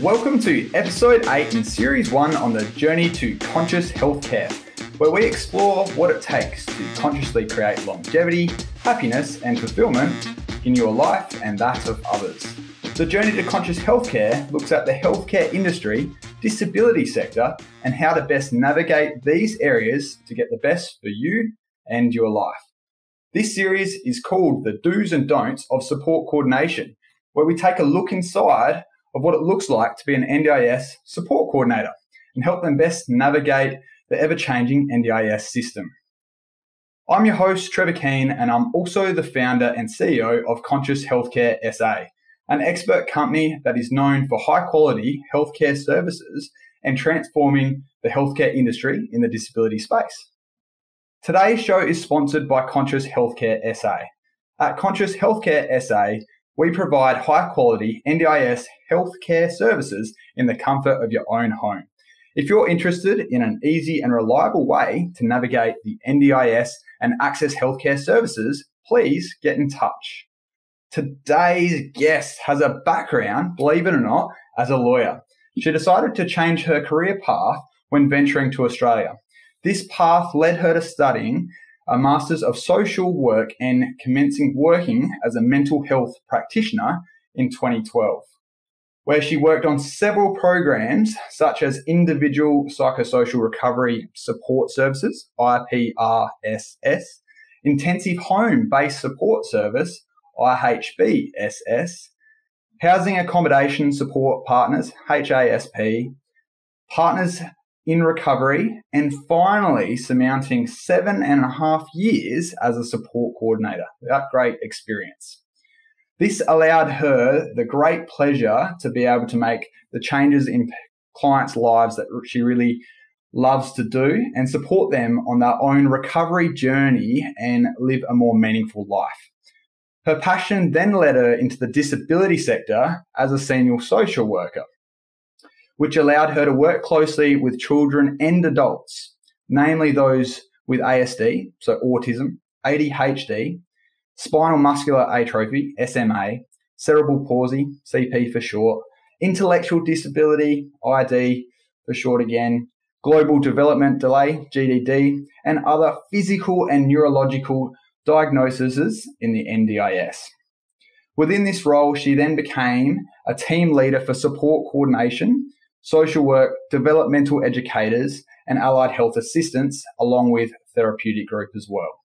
Welcome to episode 8 in series 1 on the journey to conscious healthcare, where we explore what it takes to consciously create longevity, happiness and fulfillment in your life and that of others. The journey to conscious healthcare looks at the healthcare industry, disability sector, and how to best navigate these areas to get the best for you and your life. This series is called the Do's and Don'ts of Support Coordination, where we take a look inside of what it looks like to be an NDIS support coordinator and help them best navigate the ever-changing NDIS system. I'm your host, Trevor Keen, and I'm also the founder and CEO of Conscious Healthcare SA, an expert company that is known for high-quality healthcare services and transforming the healthcare industry in the disability space. Today's show is sponsored by Conscious Healthcare SA. At Conscious Healthcare SA, we provide high-quality NDIS healthcare services in the comfort of your own home. If you're interested in an easy and reliable way to navigate the NDIS and access healthcare services, please get in touch. Today's guest has a background, believe it or not, as a lawyer. She decided to change her career path when venturing to Australia. This path led her to studying a Master's of Social Work and commencing working as a mental health practitioner in 2012, where she worked on several programs such as Individual Psychosocial Recovery Support Services, IPRSS, Intensive Home-Based Support Service, IHBSS, Housing Accommodation Support Partners, HASP, Partners in Recovery, and finally surmounting 7.5 years as a support coordinator. That great experience. This allowed her the great pleasure to be able to make the changes in clients' lives that she really loves to do and support them on their own recovery journey and live a more meaningful life. Her passion then led her into the disability sector as a senior social worker, which allowed her to work closely with children and adults, namely those with ASD, so autism, ADHD, spinal muscular atrophy, SMA, cerebral palsy, CP for short, intellectual disability, ID for short again, global development delay, GDD, and other physical and neurological diagnoses in the NDIS. Within this role, she then became a team leader for support coordination, social work, developmental educators, and allied health assistants, along with therapeutic group as well.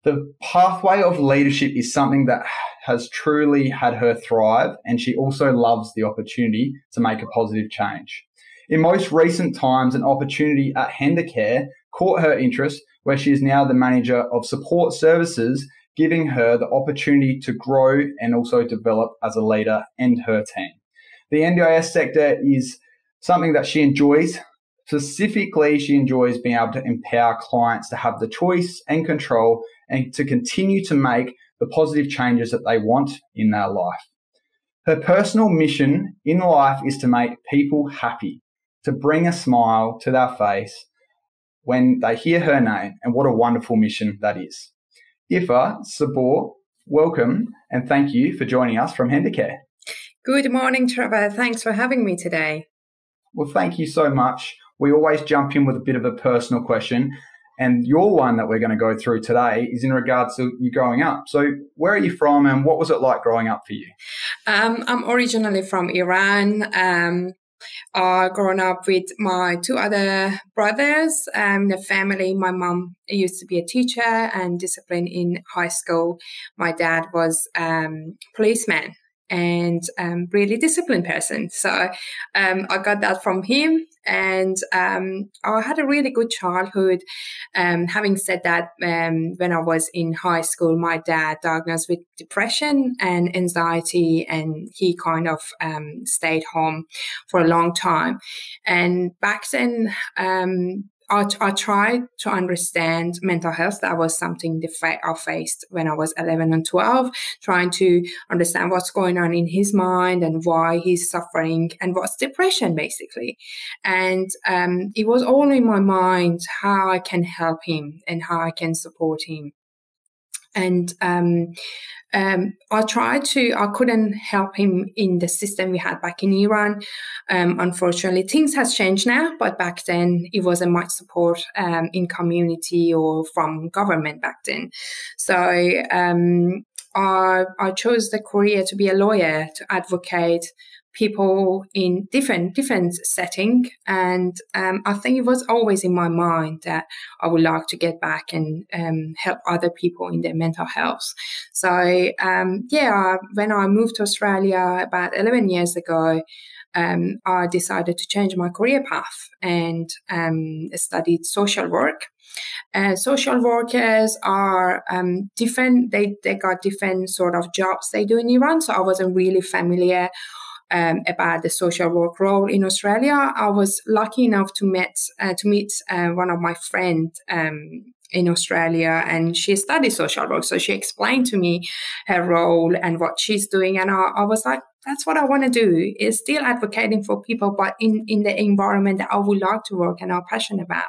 The pathway of leadership is something that has truly had her thrive, and she also loves the opportunity to make a positive change. In most recent times, an opportunity at Hendercare caught her interest, where she is now the manager of support services, giving her the opportunity to grow and also develop as a leader and her team. The NDIS sector is something that she enjoys. Specifically, she enjoys being able to empower clients to have the choice and control and to continue to make the positive changes that they want in their life. Her personal mission in life is to make people happy, to bring a smile to their face when they hear her name, and what a wonderful mission that is. Ifa Saboor, welcome and thank you for joining us from Hendercare. Good morning, Trevor. Thanks for having me today. Well, thank you so much. We always jump in with a bit of a personal question, and your one that we're going to go through today is in regards to you growing up. So where are you from and what was it like growing up for you? I'm originally from Iran. I grown up with my two other brothers and the family. My mom used to be a teacher and discipline in high school. My dad was policeman and really disciplined person. So I got that from him. And I had a really good childhood. Having said that, when I was in high school, my dad diagnosed with depression and anxiety, and he kind of stayed home for a long time. And back then, I tried to understand mental health. That was something I faced when I was 11 and 12, trying to understand what's going on in his mind and why he's suffering and what's depression, basically. And it was all in my mind how I can help him and how I can support him. And I couldn't help him in the system we had back in Iran. Unfortunately, things has changed now, but back then it wasn't much support in community or from government back then. So I chose the career to be a lawyer, to advocate people in different setting, and I think it was always in my mind that I would like to get back and help other people in their mental health. So when I moved to Australia about 11 years ago, I decided to change my career path and studied social work. Social workers are different. They got different sort of jobs they do in Iran, so I wasn't really familiar about the social work role in Australia. I was lucky enough to meet one of my friends in Australia, and she studied social work. So she explained to me her role and what she's doing, and I was like, that's what I want to do, is still advocating for people, but in the environment that I would like to work and I'm passionate about.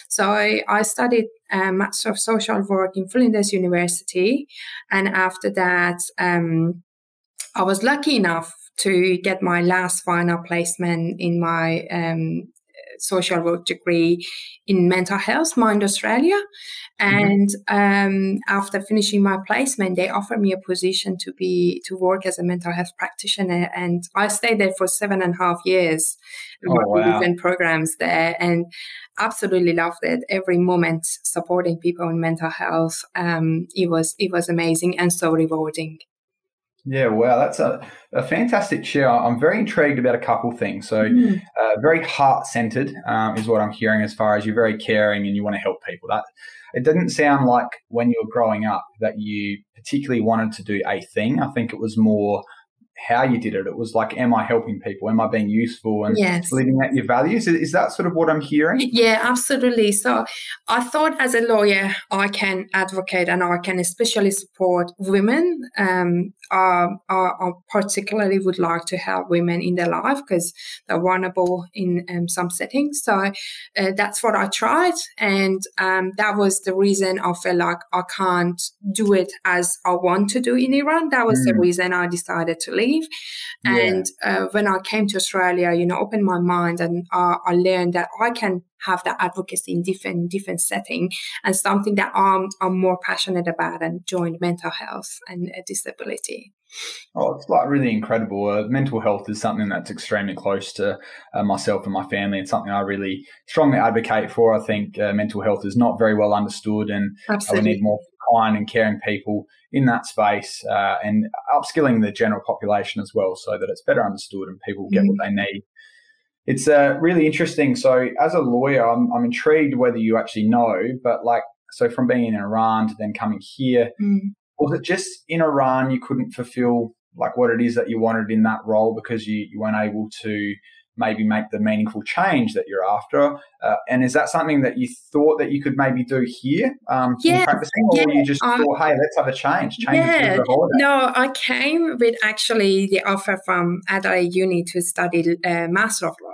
So I studied Master of Social Work in Flinders University, and after that, I was lucky enough to get my last final placement in my social work degree in mental health, Mind Australia. And after finishing my placement, they offered me a position to work as a mental health practitioner. And I stayed there for 7.5 years, different programs there, and absolutely loved it. Every moment supporting people in mental health, it was amazing and so rewarding. Yeah, wow, that's a fantastic share. I'm very intrigued about a couple things. So very heart-centered is what I'm hearing, as far as you're very caring and you want to help people. That it didn't sound like when you were growing up that you particularly wanted to do a thing. I think it was more how you did it. It was like, am I helping people? Am I being useful and living out your values? Is that sort of what I'm hearing? Yeah, absolutely. So I thought as a lawyer, I can advocate and I can especially support women. I particularly would like to help women in their life because they're vulnerable in some settings. So that's what I tried. And that was the reason I felt like I can't do it as I want to do in Iran. That was the reason I decided to leave. And when I came to Australia, opened my mind, and I learned that I can have that advocacy in different setting, and something that I'm more passionate about, and joined mental health and disability. Oh, it's like really incredible. Mental health is something that's extremely close to myself and my family, and something I really strongly advocate for. I think mental health is not very well understood, and we need more kind and caring people in that space, and upskilling the general population as well, so that it's better understood and people get what they need. It's really interesting. So as a lawyer, I'm intrigued whether you actually know, but so from being in Iran to then coming here, was it just in Iran you couldn't fulfill what it is that you wanted in that role because you weren't able to maybe make the meaningful change that you're after? And is that something that you thought that you could maybe do here in practicing, or you just thought, hey, let's have a change it to the holiday? No, I came with actually the offer from Adelaide Uni to study Master of Law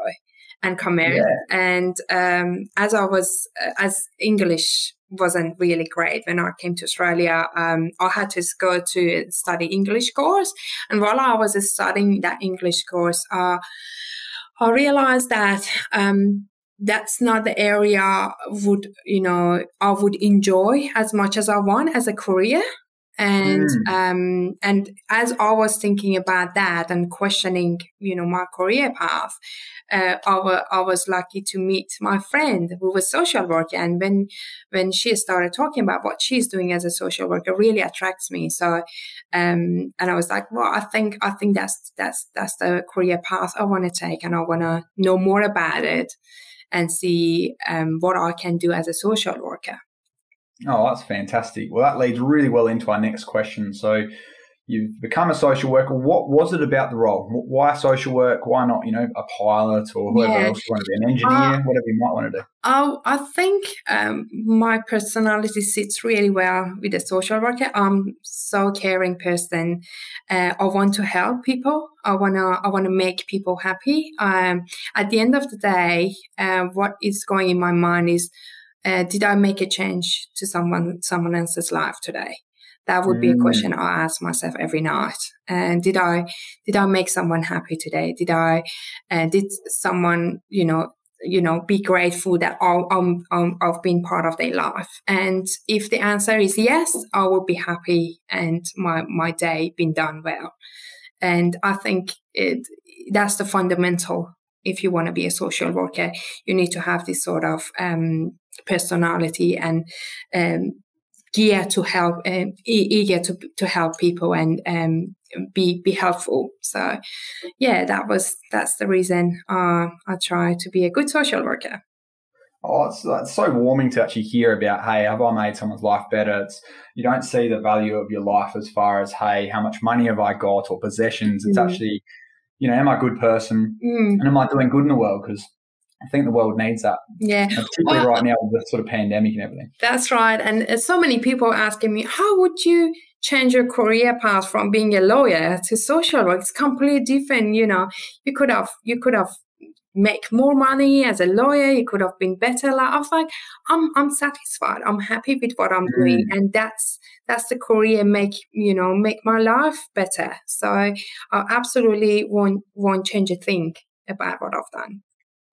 and Commerce. And as English wasn't really great when I came to Australia, I had to go to study English course. And while I was studying that English course, I realized that that's not the area I would enjoy as much as I want as a career. And as I was thinking about that and questioning, my career path, I was lucky to meet my friend who was social worker. And when she started talking about what she's doing as a social worker, really attracts me. So, and I was like, well, I think that's the career path I want to take, and I want to know more about it and see what I can do as a social worker. Oh, that's fantastic. Well, that leads really well into our next question. So you've become a social worker. What was it about the role? Why social work? Why not, a pilot or whoever else you want to be, an engineer, whatever you might want to do? I think my personality sits really well with a social worker. I'm so caring person. I want to help people. I wanna make people happy. At the end of the day, what is going in my mind is, did I make a change to someone else's life today? That would be a question I ask myself every night. And did I make someone happy today? Did someone, be grateful that I've been part of their life? And if the answer is yes, I will be happy and my day been done well. And I think that's the fundamental. If you want to be a social worker, you need to have this sort of personality and gear to help, eager to help people and be helpful. So, yeah, that's the reason I try to be a good social worker. Oh, it's so warming to actually hear about, hey, have I made someone's life better? You don't see the value of your life as far as, hey, how much money have I got or possessions? It's actually, am I a good person? And am I doing good in the world? Because I think the world needs that. Yeah. And particularly right now with the sort of pandemic and everything. That's right. And so many people asking me, how would you change your career path from being a lawyer to social work? It's completely different. You could have make more money as a lawyer. You could have been better. I was like, I'm satisfied. I'm happy with what I'm doing. And that's the career make my life better. So I absolutely won't change a thing about what I've done.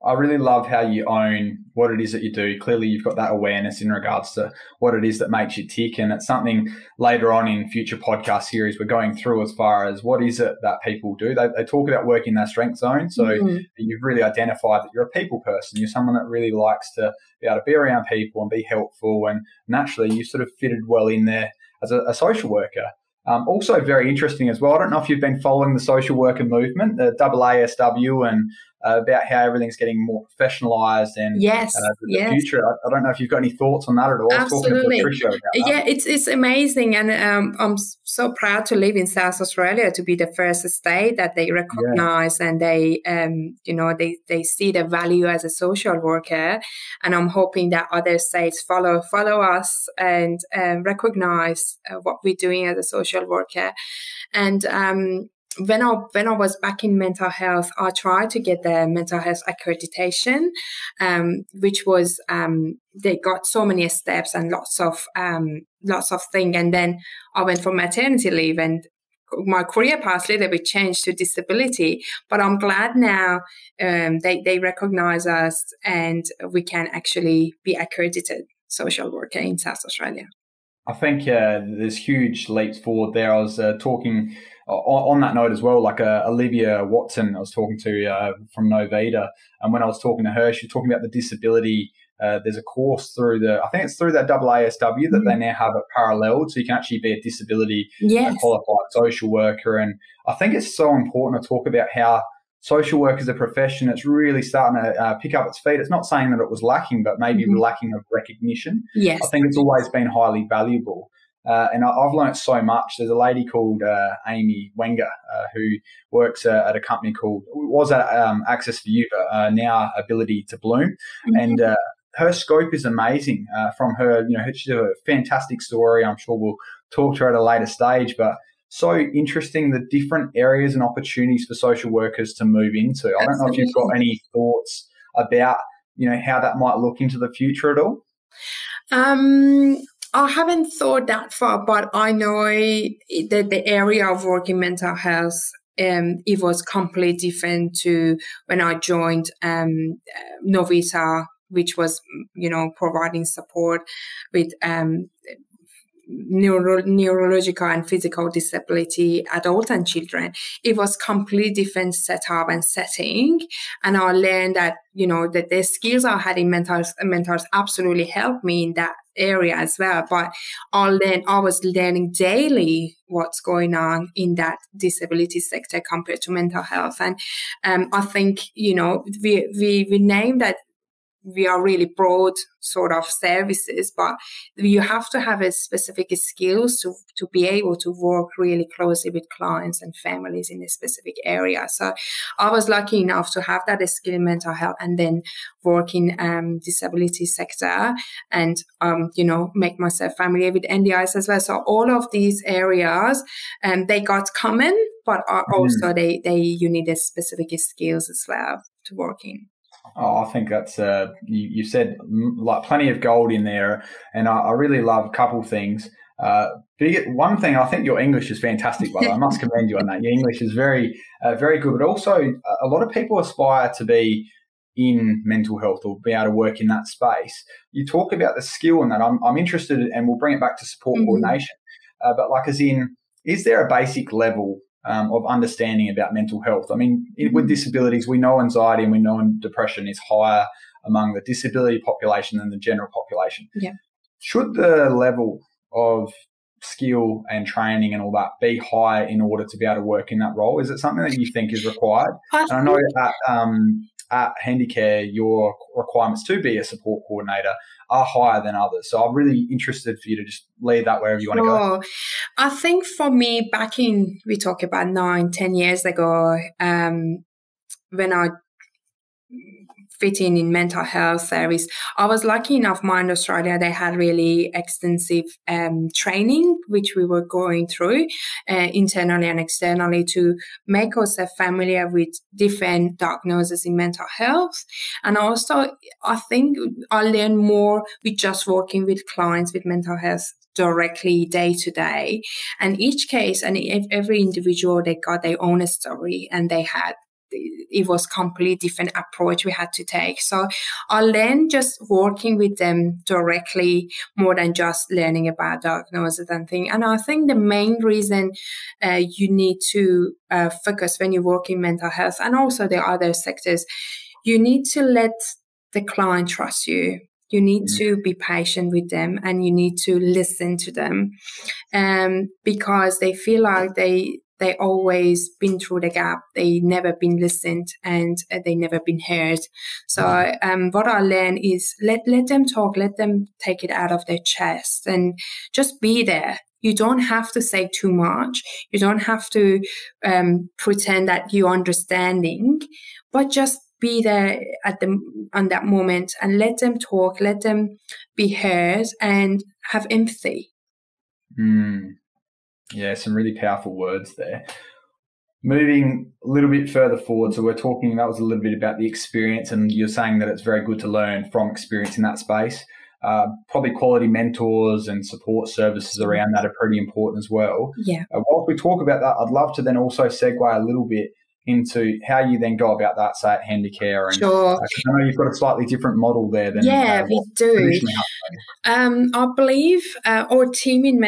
I really love how you own what it is that you do. Clearly, you've got that awareness in regards to what it is that makes you tick. And it's something later on in future podcast series we're going through as far as what is it that people do. They talk about working their strength zone. So you've really identified that you're a people person. You're someone that really likes to be able to be around people and be helpful. And naturally, you sort of fitted well in there as a social worker. Also very interesting as well. I don't know if you've been following the social worker movement, the AASW, and about how everything's getting more professionalised and the future. I don't know if you've got any thoughts on that at all. Absolutely. About that. Yeah, it's amazing. And I'm so proud to live in South Australia, to be the first state that they recognise and they, they see the value as a social worker. And I'm hoping that other states follow us and recognise what we're doing as a social worker. And when I was back in mental health, I tried to get the mental health accreditation, which was they got so many steps and lots of things. And then I went for maternity leave, and my career path a little bit changed to disability. But I'm glad now they recognize us and we can actually be accredited social worker in South Australia. I think there's huge leaps forward there. I was talking on that note as well, like Olivia Watson I was talking to from Novita. And when I was talking to her, she was talking about the disability. There's a course through I think it's through that AASW that they now have it paralleled. So you can actually be a disability qualified social worker. And I think it's so important to talk about how social work as a profession, it's really starting to pick up its feet. It's not saying that it was lacking, but maybe lacking of recognition. Yes. I think it's always been highly valuable. And I've learned so much. There's a lady called Amy Wenger who works at a company was at Access for You, but now Ability to Bloom. And her scope is amazing from her. She's a fantastic story. I'm sure we'll talk to her at a later stage, but so interesting, the different areas and opportunities for social workers to move into. I don't know if you've got any thoughts about, how that might look into the future at all. I haven't thought that far, but I know that the area of work in mental health, it was completely different to when I joined Novita, which was, providing support with neurological and physical disability, adult and children. It was completely different setup and setting. And I learned that, that the skills I had in mental health absolutely helped me in that area as well. But I was learning daily what's going on in that disability sector compared to mental health. And I think, we named that we are really broad sort of services, but you have to have a specific skills to be able to work really closely with clients and families in a specific area. So I was lucky enough to have that skill in mental health and then work in disability sector and, make myself familiar with NDIS as well. So all of these areas, they got common, but also you need a specific skills as well to work in. Oh, I think that's you said like plenty of gold in there, and I really love a couple things. One thing, I think your English is fantastic, by the way. I must commend you on that. Your English is very, very good. But also, a lot of people aspire to be in mental health or be able to work in that space. You talk about the skill in that. I'm interested, and we'll bring it back to support coordination. But like, as in, is there a basic level of understanding about mental health? I mean, with disabilities, we know anxiety and we know depression is higher among the disability population than the general population. Yeah. Should the level of skill and training and all that be high in order to be able to work in that role? Is it something that you think is required? And I know at Hendercare, your requirements to be a support coordinator are higher than others. So I'm really interested for you to just lead that wherever you want to go. I think for me, we talk about 9-10 years ago, when I fit in mental health service, I was lucky enough, Mind Australia, they had really extensive training, which we were going through internally and externally to make us familiar with different diagnoses in mental health. And also, I think I learned more with just working with clients with mental health directly day to day. And each case and every individual, they got their own story, and it was completely different approach we had to take. So I learned just working with them directly more than just learning about diagnosis and things. And I think the main reason you need to focus when you work in mental health and also the other sectors, you need to let the client trust you. You need to be patient with them, and you need to listen to them, because they feel like they always been through the gap. They never been listened, and they never been heard. So what I learned is let them talk, let them take it out of their chest, and just be there. You don't have to say too much. You don't have to pretend that you're understanding, but just be there on that moment and let them talk, let them be heard, and have empathy. Yeah, some really powerful words there. Moving a little bit further forward, so that was a little bit about the experience, and you're saying that it's very good to learn from experience in that space. Probably quality mentors and support services around that are pretty important as well. Yeah. Whilst we talk about that, I'd love to then also segue a little bit into how you then go about that, say, at Hendercare. And, sure. I know you've got a slightly different model there than we do. I believe our team in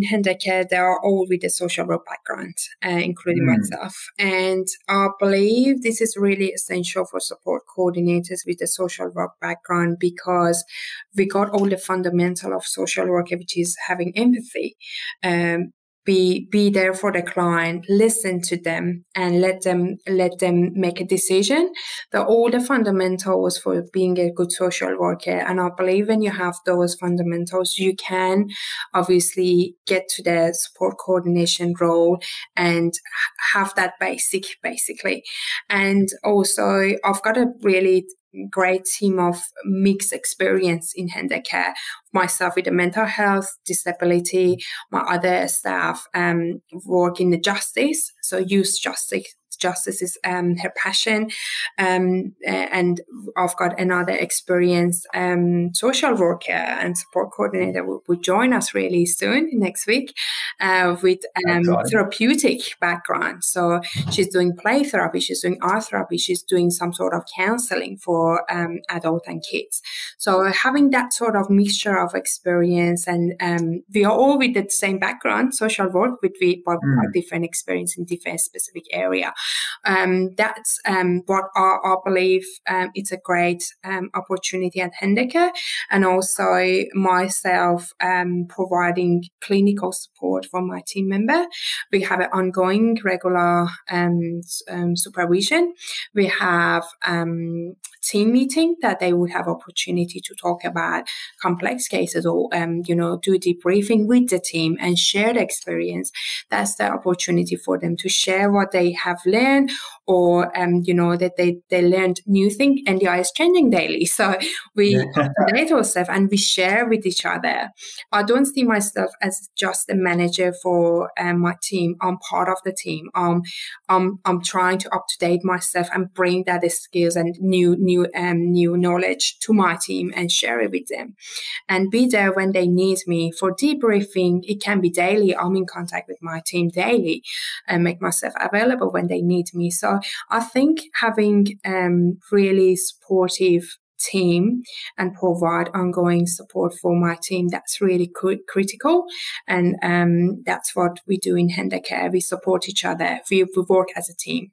Hendercare, they are all with a social work background, including myself. And I believe this is really essential for support coordinators with a social work background, because we got all the fundamental of social work, which is having empathy. Be there for the client, listen to them, and let them make a decision. All the fundamentals for being a good social worker. And I believe when you have those fundamentals, you can obviously get to the support coordination role and have that basically. And also, I've got a really great team of mixed experience in Hendercare. Myself with the mental health, disability, my other staff work in the justice, so youth justice. Justice is her passion, and I've got another experienced social worker and support coordinator who will join us really soon next week with therapeutic background. So she's doing play therapy, she's doing art therapy, she's doing some sort of counseling for adult and kids. So having that sort of mixture of experience, and we are all with the same background, social work, with different experience in different specific area. That's what I believe it's a great opportunity at Hendercare, and also myself providing clinical support for my team member. We have an ongoing regular supervision. We have team meeting that they would have opportunity to talk about complex cases, or do debriefing with the team and share the experience. That's the opportunity for them to share what they have learned learn, or that they learned new things. NDIS is changing daily, so we update ourselves and we share with each other. I don't see myself as just a manager for my team. I'm part of the team. I'm trying to up-to-date myself and bring that skills and new knowledge to my team and share it with them, and be there when they need me for debriefing. It can be daily. I'm in contact with my team daily and make myself available when they need me. So I think having really supportive team and provide ongoing support for my team, that's really critical. And that's what we do in Hendercare. We support each other. We work as a team.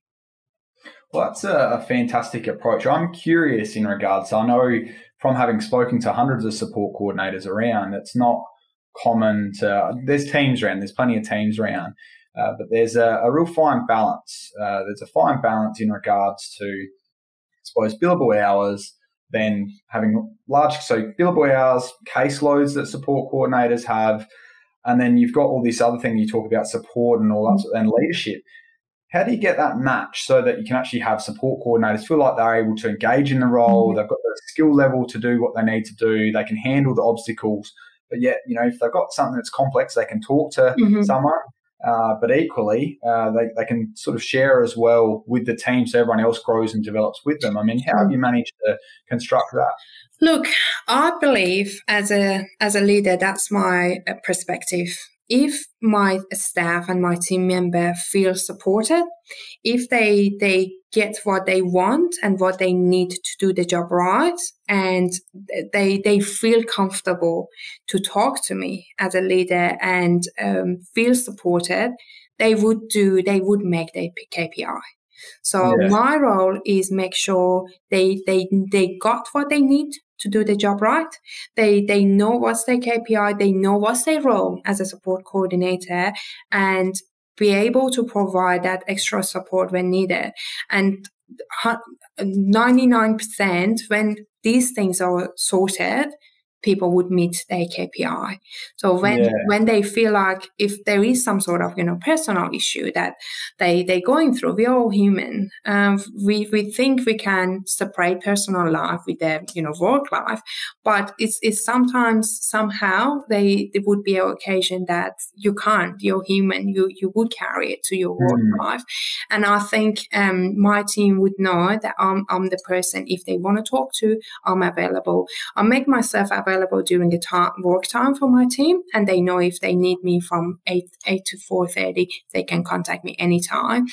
Well, that's a fantastic approach. I'm curious in regards, I know from having spoken to hundreds of support coordinators around, it's not common to, there's teams around, there's plenty of teams around, but there's a real fine balance. There's a fine balance in regards to, I suppose, billable hours, then having billable hours, caseloads that support coordinators have, and then you've got all this other thing you talk about, support and all that, and leadership. How do you get that match so that you can actually have support coordinators feel like they're able to engage in the role, they've got the skill level to do what they need to do, they can handle the obstacles, but yet, if they've got something that's complex, they can talk to someone, but equally, they can sort of share as well with the team so everyone else grows and develops with them. I mean, how have you managed to construct that? Look, I believe as a leader, that's my perspective. If my staff and my team member feel supported, if they get what they want and what they need to do the job right, and they feel comfortable to talk to me as a leader and feel supported, they would make their KPI. So my role is make sure they got what they need to do the job right. They know what's their KPI, they know what's their role as a support coordinator, and be able to provide that extra support when needed. And 99% when these things are sorted, people would meet their KPI. So when they feel like if there is some sort of personal issue that they're going through, we're all human. We think we can separate personal life with their work life, but it's sometimes somehow there would be an occasion that you can't. You're human. You would carry it to your work life, and I think my team would know that I'm the person. If they want to talk to, I'm available. I make myself available during the work time for my team, and they know if they need me from 8 to 4:30, they can contact me anytime.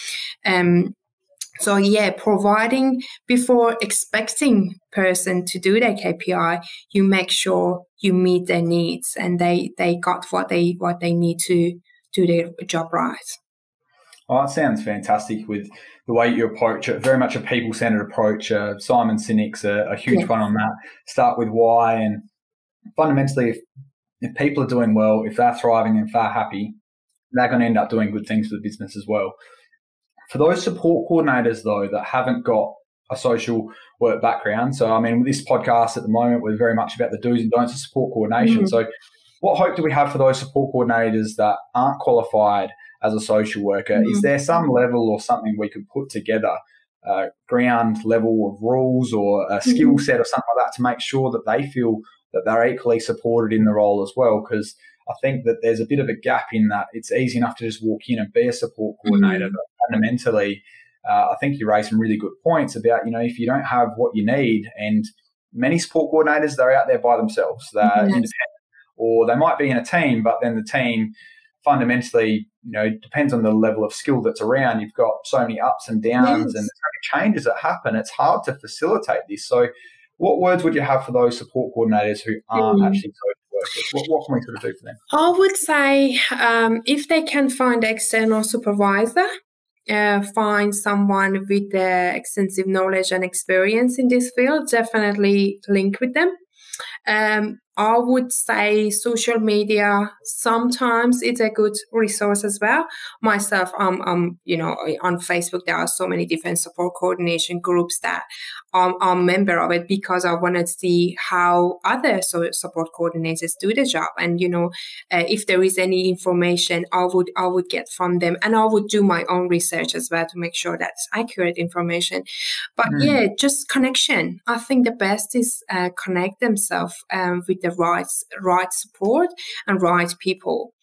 So providing before expecting person to do their KPI, you make sure you meet their needs and they got what they need to do their job right. Oh, that sounds fantastic with the way you approach it, very much a people-centered approach. Simon Sinek's a huge one on that. Start with why, and fundamentally, if people are doing well, if they're thriving, if they're happy, they're going to end up doing good things for the business as well. For those support coordinators, though, that haven't got a social work background, so, I mean, with this podcast at the moment, we're very much about the do's and don'ts of support coordination. So what hope do we have for those support coordinators that aren't qualified as a social worker? Is there some level or something we could put together, ground level of rules or a skill set or something like that, to make sure that they feel that they're equally supported in the role as well? Because I think that there's a bit of a gap in that. It's easy enough to just walk in and be a support coordinator, but fundamentally, I think you raised some really good points about, if you don't have what you need, and many support coordinators, they're out there by themselves, they're independent, or they might be in a team, but then the team fundamentally, depends on the level of skill that's around. You've got so many ups and downs and so many changes that happen. It's hard to facilitate this. So what words would you have for those support coordinators who aren't actually social workers? What can we sort of do for them? I would say if they can find an external supervisor, find someone with extensive knowledge and experience in this field, definitely link with them. I would say social media, sometimes it's a good resource as well. Myself, on Facebook, there are so many different support coordination groups that I'm a member of it because I want to see how other support coordinators do the job. And, if there is any information, I would get from them, and I would do my own research as well to make sure that's accurate information. But yeah, just connection. I think the best is connect themselves with the right support and right people.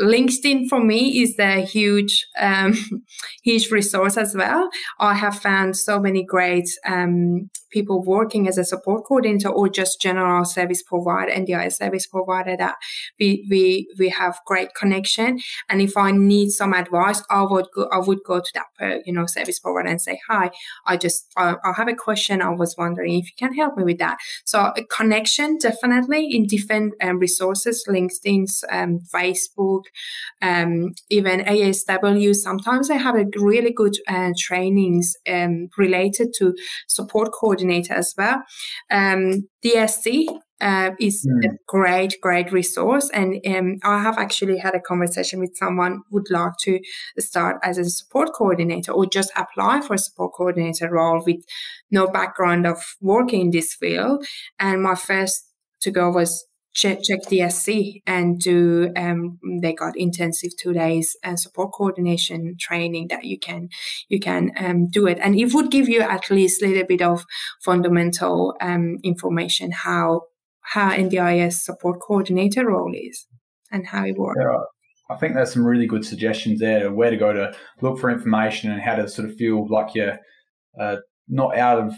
LinkedIn for me is a huge resource as well. I have found so many great people working as a support coordinator or just general service provider, NDIS service provider, that we have great connection. And if I need some advice, I would go to that service provider and say, hi, I have a question. I was wondering if you can help me with that. So a connection definitely in different resources, LinkedIn, Facebook, even ASW. Sometimes I have a really good trainings related to support coordinator as well. DSC is a great resource, and I have actually had a conversation with someone who would like to start as a support coordinator or just apply for a support coordinator role with no background of working in this field. And my first to go was check DSC and do they got intensive 2 days support coordination training that you can do it, and it would give you at least a little bit of fundamental information how NDIS support coordinator role is and how it works. Yeah, I think there's some really good suggestions there to where to go to look for information and how to sort of feel like you're not out of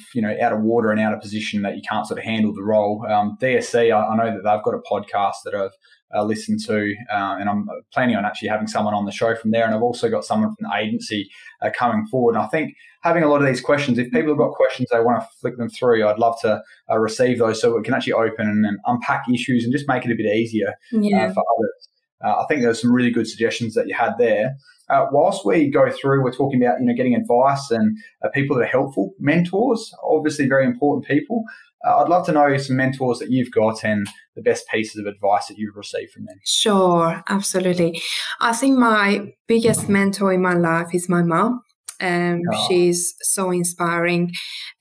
water and out of position, that you can't sort of handle the role. DSC, I know that they've got a podcast that I've listened to, and I'm planning on actually having someone on the show from there. And I've also got someone from the agency coming forward. And I think having a lot of these questions, if people have got questions they want to flick them through, I'd love to receive those so we can actually open and unpack issues and just make it a bit easier for others. I think there's some really good suggestions that you had there. Whilst we go through, we're talking about getting advice and people that are helpful, mentors, obviously very important people. I'd love to know some mentors that you've got and the best pieces of advice that you've received from them. Sure, absolutely. I think my biggest mentor in my life is my mom. She's so inspiring.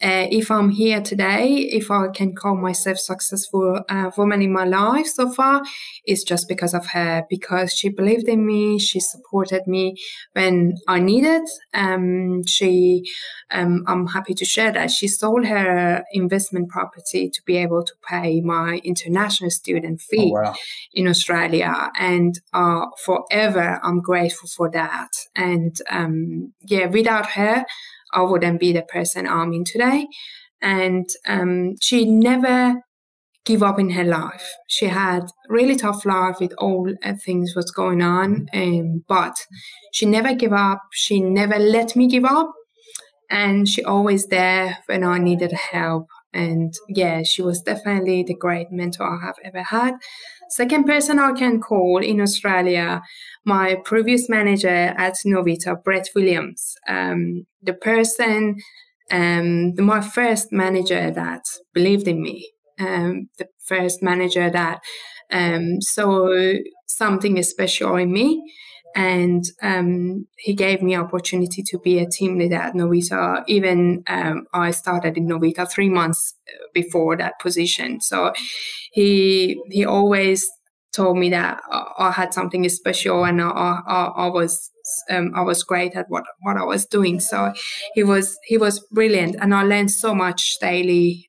If I'm here today, if I can call myself successful woman in my life so far, it's just because of her, because she believed in me. She supported me when I needed. I'm happy to share that she sold her investment property to be able to pay my international student fee in Australia. And forever, I'm grateful for that. And without her, I wouldn't be the person I'm in today. And she never gave up in her life. She had really tough life with all things what's going on, but she never gave up. She never let me give up. And she always there when I needed help. And she was definitely the great mentor I have ever had. Second person I can call in Australia, my previous manager at Novita, Brett Williams. The person, my first manager that believed in me. The first manager that saw something special in me. And he gave me opportunity to be a team leader at Novita. Even I started in Novita 3 months before that position. So he always told me that I had something special, and I was great at what I was doing. So he was brilliant, and I learned so much daily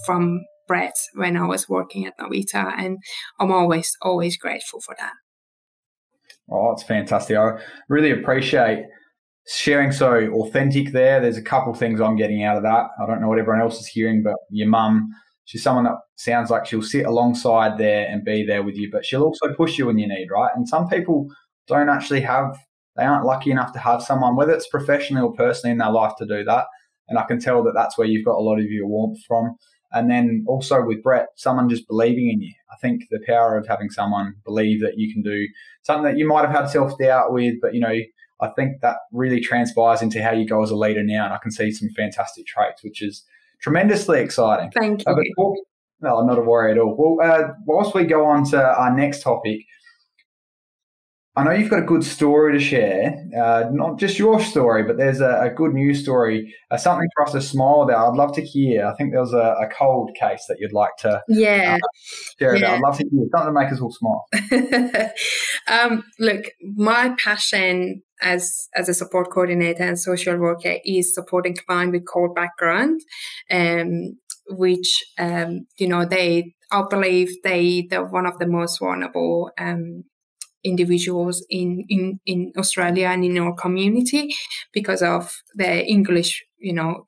from Brett when I was working at Novita, and I'm always grateful for that. Oh, it's fantastic. I really appreciate sharing so authentic there. There's a couple of things I'm getting out of that. I don't know what everyone else is hearing, but your mum, she's someone that sounds like she'll sit alongside there and be there with you, but she'll also push you when you need, right? And some people don't actually they aren't lucky enough to have someone, whether it's professionally or personally in their life, to do that. And I can tell that that's where you've got a lot of your warmth from. And then also with Brett, someone just believing in you. I think the power of having someone believe that you can do something that you might have had self-doubt with, but, I think that really transpires into how you go as a leader now. And I can see some fantastic traits, which is tremendously exciting. Thank you. No, not a worry at all. Well, whilst we go on to our next topic, I know you've got a good story to share, not just your story, but there's a good news story, something for us to smile about. I'd love to hear. I think there was a cold case that you'd like to share about. I'd love to hear something to make us all smile. Look, my passion as a support coordinator and social worker is supporting clients with cold background, which I believe they're one of the most vulnerable individuals in Australia and in our community because of their English,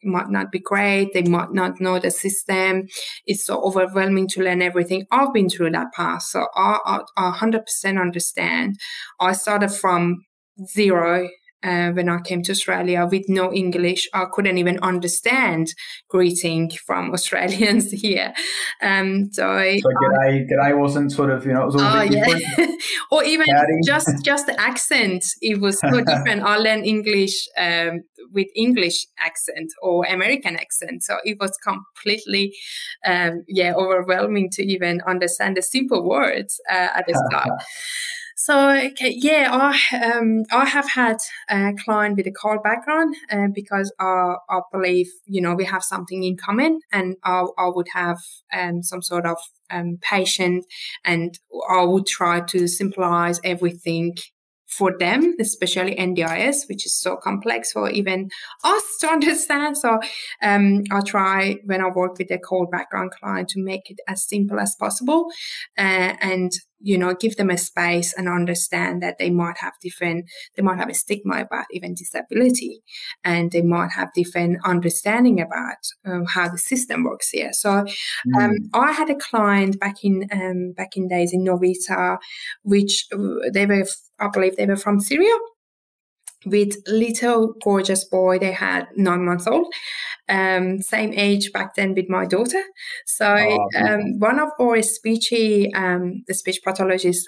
might not be great. They might not know the system. It's so overwhelming to learn everything. I've been through that path, so I 100% understand. I started from zero when I came to Australia with no English. I couldn't even understand greeting from Australians here. So g'day wasn't sort of, it was all a bit different. Or even just the accent. It was so different. I learned English with English accent or American accent. So it was completely, overwhelming to even understand the simple words at the start. So, I have had a client with a cold background because I believe, we have something in common, and I would have some sort of patient, and I would try to simplify everything for them, especially NDIS, which is so complex for even us to understand. So I try, when I work with a cold background client, to make it as simple as possible and give them a space and understand that they might have a stigma about even disability, and they might have different understanding about how the system works here. So I had a client back in days in Novita, which I believe they were from Syria, with little gorgeous boy. They had 9 months old, same age back then with my daughter. So one of our the speech pathologist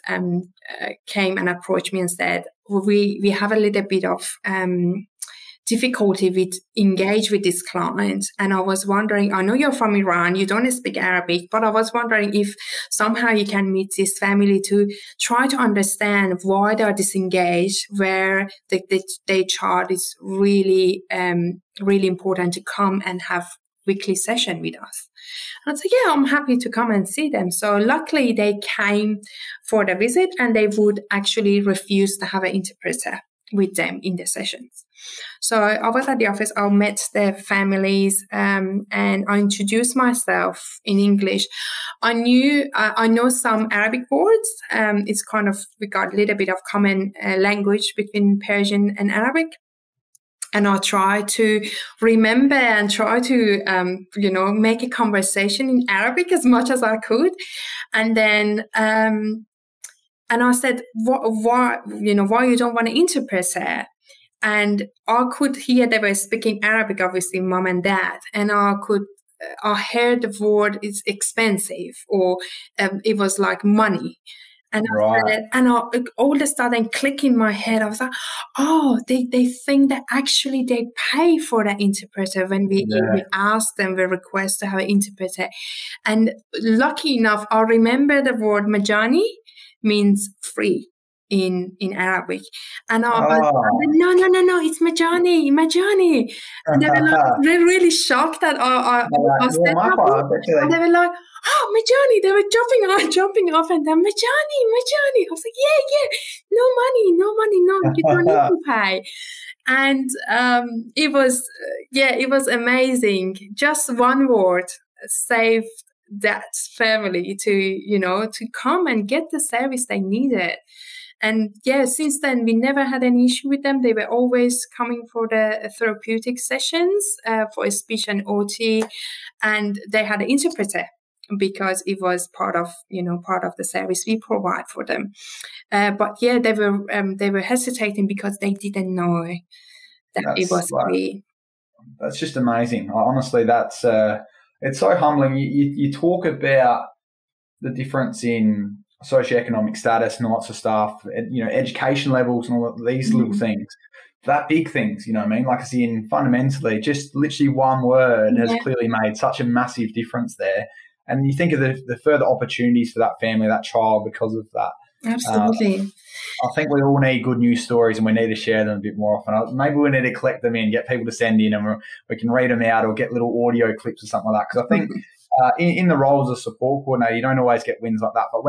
came and approached me and said, we have a little bit of difficulty with engage with this client. And I was wondering, I know you're from Iran, you don't speak Arabic, but I was wondering if somehow you can meet this family to try to understand why they're disengaged, where their child is really, really important to come and have weekly session with us. And I said, yeah, I'm happy to come and see them. So luckily they came for the visit, and they would actually refuse to have an interpreter with them in the sessions. So I was at the office, I met the families, and I introduced myself in English. I know some Arabic words. It's kind of, we got a little bit of common language between Persian and Arabic. And I try to remember and try to, make a conversation in Arabic as much as I could. And then, and I said, why you don't want to interpret it? And I could hear they were speaking Arabic, obviously, mom and dad. And I heard the word is expensive, or it was like money. And all of a sudden click in my head. I was like, oh, they think that actually they pay for the interpreter when we ask them, we request to have an interpreter. And lucky enough, I remember the word majani means free in Arabic. And I said, no, it's majani. And they were really shocked that I said that. And they were like, oh, majani. They were jumping off and down, majani. I was like, yeah, no money, you don't need to pay. And it was amazing. Just one word saved that family to come and get the service they needed. And since then, we never had any issue with them. They were always coming for the therapeutic sessions for speech and OT, and they had an interpreter because it was part of the service we provide for them. But they were hesitating because they didn't know that it was free. That's just amazing. Honestly, that's it's so humbling. You talk about the difference in socioeconomic status and lots of stuff, education levels and all of these little things, that big things, what I mean? Like I see, fundamentally, just literally one word has clearly made such a massive difference there. And you think of the further opportunities for that family, that child, because of that. Absolutely. I think we all need good news stories, and we need to share them a bit more often. Maybe we need to collect them in, get people to send in, and we can read them out or get little audio clips or something like that. Because I think in the roles of support coordinator, you don't always get wins like that. But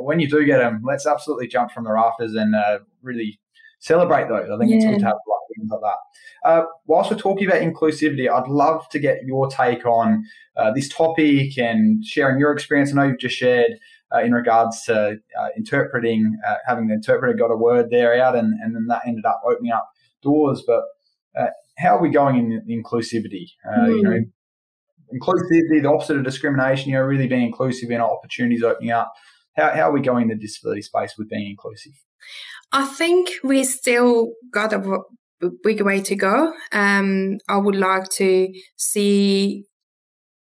when you do get them, let's absolutely jump from the rafters and really celebrate those. I think it's good to have wins like that. Whilst we're talking about inclusivity, I'd love to get your take on this topic and sharing your experience. I know you've just shared in regards to interpreting, having the interpreter got a word there out, and then that ended up opening up doors. But how are we going in inclusivity? Inclusivity, the opposite of discrimination, really being inclusive in opportunities opening up. How are we going in the disability space with being inclusive? I think we still got a big way to go. I would like to see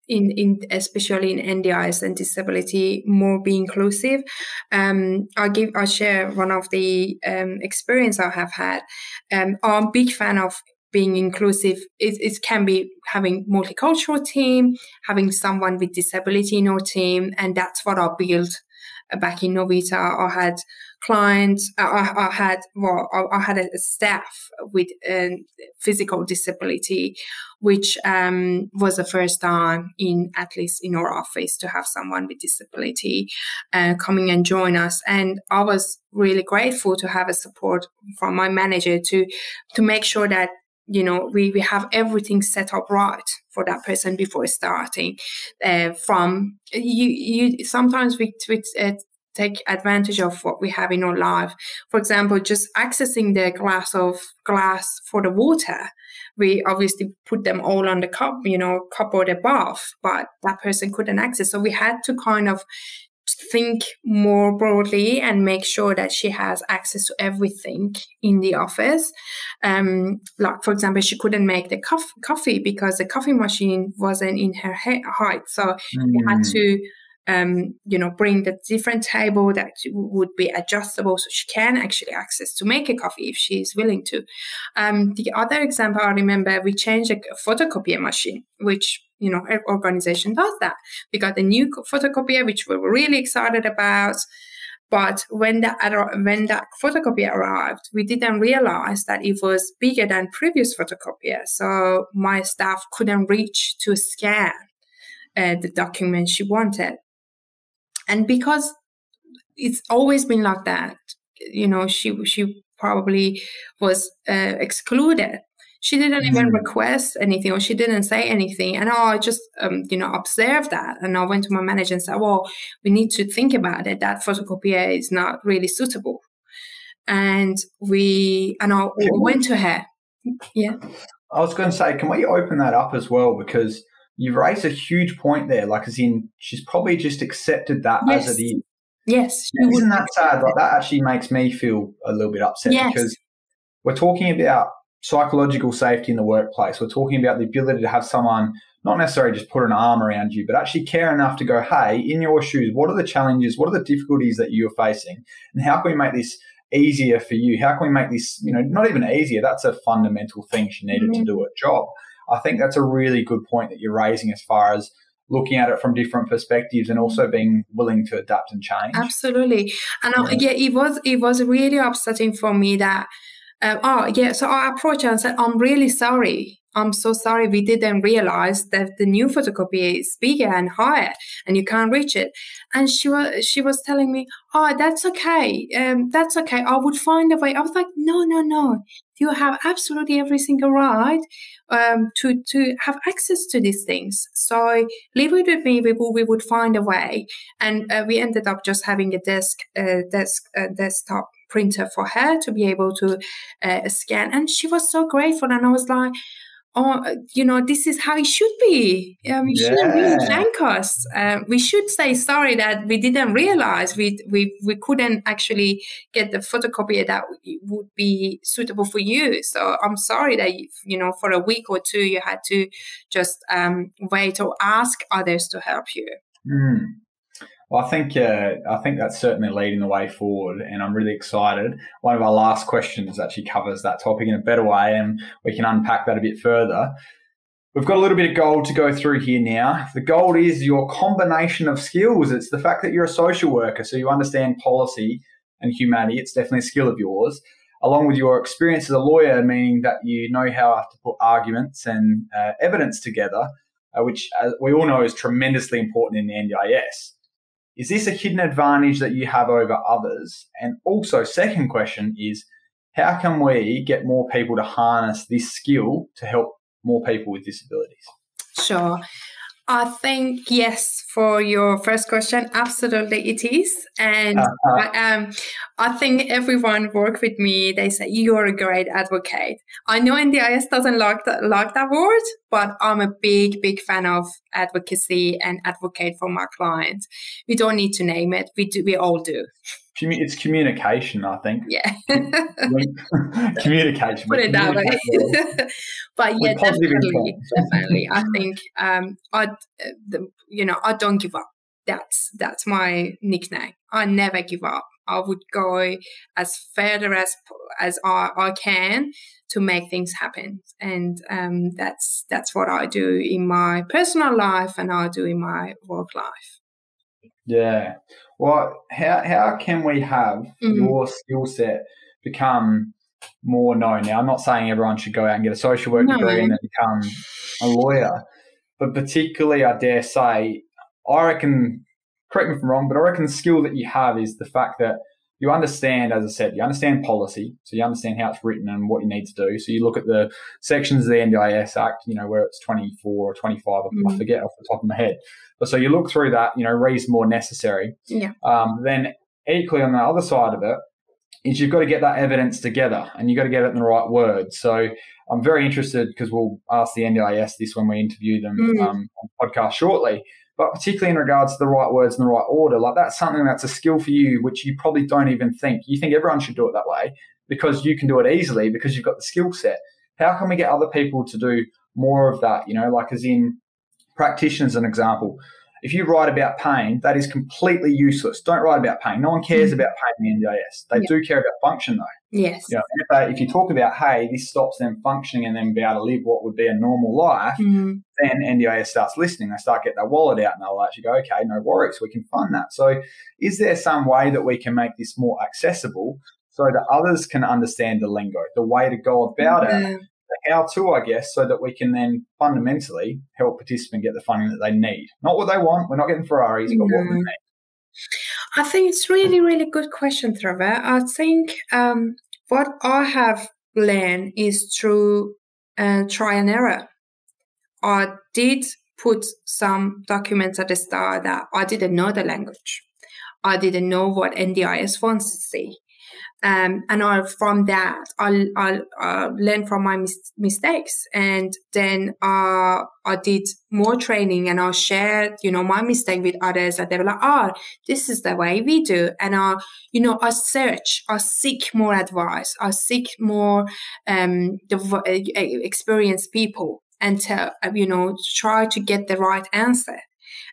especially in NDIS and disability, more be inclusive. I share one of the experience I have had. I'm a big fan of being inclusive. It can be having multicultural team, having someone with disability in our team, and that's what I built back in Novita. I had clients. I had a staff with physical disability, which was the first time at least in our office to have someone with disability coming and join us. And I was really grateful to have a support from my manager to make sure that we have everything set up right for that person before starting. From you sometimes we take advantage of what we have in our life. For example, just accessing the glass for the water. We obviously put them all on the cupboard above, but that person couldn't access. So we had to kind of think more broadly and make sure that she has access to everything in the office. Like, for example, she couldn't make the coffee because the coffee machine wasn't in her height. So we had to bring the different table that would be adjustable so she can actually access to make a coffee if she's willing to. The other example I remember, we changed a photocopier machine, which every organization does that. We got a new photocopier, which we were really excited about. But when that photocopier arrived, we didn't realize that it was bigger than previous photocopier. So my staff couldn't reach to scan the document she wanted. And because it's always been like that, she probably was excluded. She didn't even request anything, or she didn't say anything. And I just, observed that. And I went to my manager and said, well, we need to think about it. That photocopier is not really suitable. And I went to her. Yeah. I was going to say, can we open that up as well? Because you've raised a huge point there, like as in she's probably just accepted that as it is. Yes. Isn't that sad? Like that actually makes me feel a little bit upset because we're talking about psychological safety in the workplace. We're talking about the ability to have someone not necessarily just put an arm around you, but actually care enough to go, hey, in your shoes, what are the challenges? What are the difficulties that you're facing? And how can we make this easier for you? How can we make this, not even easier? That's a fundamental thing she needed to do her job. I think that's a really good point that you're raising as far as looking at it from different perspectives and also being willing to adapt and change. Absolutely. And it was really upsetting for me that, so I approached her and said, I'm really sorry. I'm so sorry. We didn't realize that the new photocopier is bigger and higher and you can't reach it. And she was telling me, oh, that's okay. That's okay. I would find a way. I was like, no. You have absolutely every single right to have access to these things. So leave it with me. We would find a way. And we ended up just having a desktop printer for her to be able to scan. And she was so grateful. And I was like, oh, this is how it should be. You shouldn't really thank us. We should say sorry that we didn't realize we couldn't actually get the photocopier that would be suitable for you. So I'm sorry that, for a week or two, you had to just wait or ask others to help you. Well, I think that's certainly leading the way forward, and I'm really excited. One of our last questions actually covers that topic in a better way, and we can unpack that a bit further. We've got a little bit of gold to go through here now. The gold is your combination of skills. It's the fact that you're a social worker, so you understand policy and humanity. It's definitely a skill of yours, along with your experience as a lawyer, meaning that you know how to put arguments and evidence together, which we all know is tremendously important in the NDIS. Is this a hidden advantage that you have over others? And also, second question is, how can we get more people to harness this skill to help more people with disabilities? Sure. I think, yes, for your first question, absolutely it is. And I think everyone work with me, they say, you're a great advocate. I know NDIS doesn't like that word, but I'm a big fan of advocacy and advocate for my clients. We don't need to name it. We all do. It's communication, I think. Yeah. Communication. Put it that way. But yeah, definitely. I think I don't give up. That's my nickname. I never give up. I would go as further as I can to make things happen, and that's what I do in my personal life, and I do in my work life. Yeah. Well, how can we have your skill set become more known? Now, I'm not saying everyone should go out and get a social work degree and then become a lawyer, but particularly, I dare say, I reckon, correct me if I'm wrong, but I reckon the skill that you have is the fact that you understand, as I said, you understand policy, so you understand how it's written and what you need to do. So you look at the sections of the NDIS Act, where it's 24 or 25, I forget off the top of my head. But so you look through that, reasonable or necessary. Yeah. Then equally on the other side of it is you've got to get that evidence together and you've got to get it in the right words. So I'm very interested, because we'll ask the NDIS this when we interview them on the podcast shortly, but particularly in regards to the right words in the right order, like that's something that's a skill for you, which you probably don't even think. You think everyone should do it that way because you can do it easily because you've got the skill set. How can we get other people to do more of that? Like as in practitioners, an example. If you write about pain, that is completely useless. Don't write about pain. No one cares about pain in the NDIS. They do care about function, though. Yes. If you talk about, hey, this stops them functioning and then be able to live what would be a normal life, then NDIS starts listening. They start getting their wallet out and they'll actually go, okay, no worries, we can fund that. So is there some way that we can make this more accessible so that others can understand the lingo, the way to go about it, the how-to, I guess, so that we can then fundamentally help participants get the funding that they need? Not what they want. We're not getting Ferraris, but what we need. I think it's really, really good question, Trevor. I think what I have learned is through try and error. I did put some documents at the start that I didn't know the language. I didn't know what NDIS wants to see. And from that, I learned from my mistakes. And then I did more training and I shared, my mistake with others. And they were like, this is the way we do. And I seek more advice. I seek more experienced people and try to get the right answer.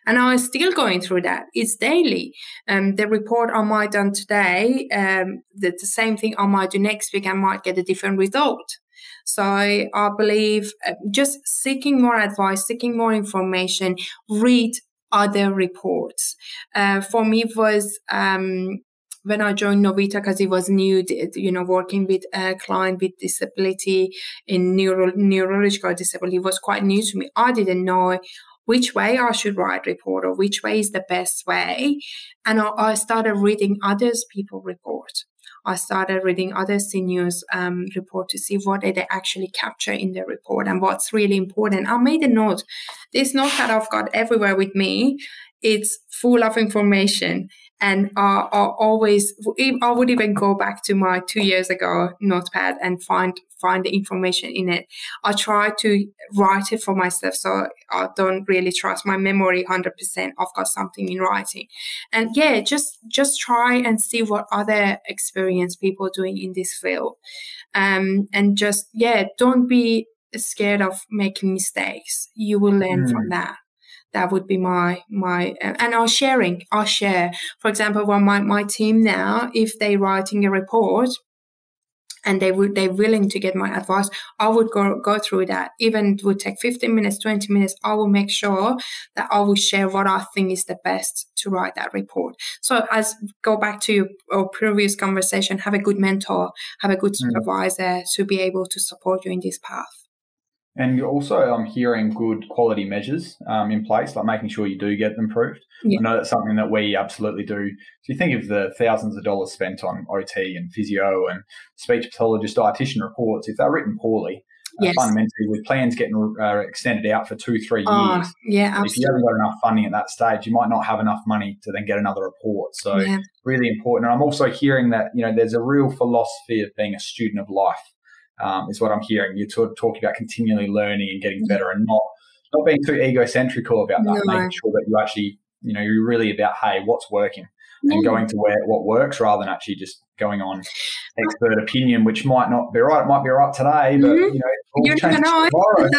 And I'm still going through that. It's daily. The report I might do today, the same thing I might do next week, I might get a different result. So I believe just seeking more advice, seeking more information, read other reports. For me, it was when I joined Novita, because it was new, working with a client with disability in neurological disability was quite new to me. I didn't know which way I should write report or which way is the best way. And I started reading others people's report. I started reading other seniors' report to see what they actually capture in the report and what's really important. I made a note. This note that I've got everywhere with me, it's full of information. And I would even go back to my 2 years ago notepad and find the information in it. I try to write it for myself, so I don't really trust my memory 100%. I've got something in writing. And yeah, just try and see what other experienced people are doing in this field. And just, don't be scared of making mistakes. You will learn from that. That would be my and I'll share. For example, when my team now, if they're writing a report, and they're willing to get my advice, I would go through that. Even it would take 15 minutes, 20 minutes. I will make sure that I will share what I think is the best to write that report. So as go back to our previous conversation, have a good mentor, have a good supervisor to be able to support you in this path. And you're also hearing good quality measures in place, like making sure you do get them approved. Yeah. I know that's something that we absolutely do. So you think of the thousands of dollars spent on OT and physio and speech pathologist, dietitian reports, if they're written poorly, fundamentally with plans getting extended out for 2-3 years. Yeah, absolutely. If you haven't got enough funding at that stage, you might not have enough money to then get another report. So really important. And I'm also hearing that, there's a real philosophy of being a student of life. Is what I'm hearing. You're talking about continually learning and getting better, and not being too egocentrical about that. Making sure that you actually, you're really about, hey, what's working, and going to what works, rather than actually just going on expert opinion, which might not be right. It might be right today, but you never know. Tomorrow.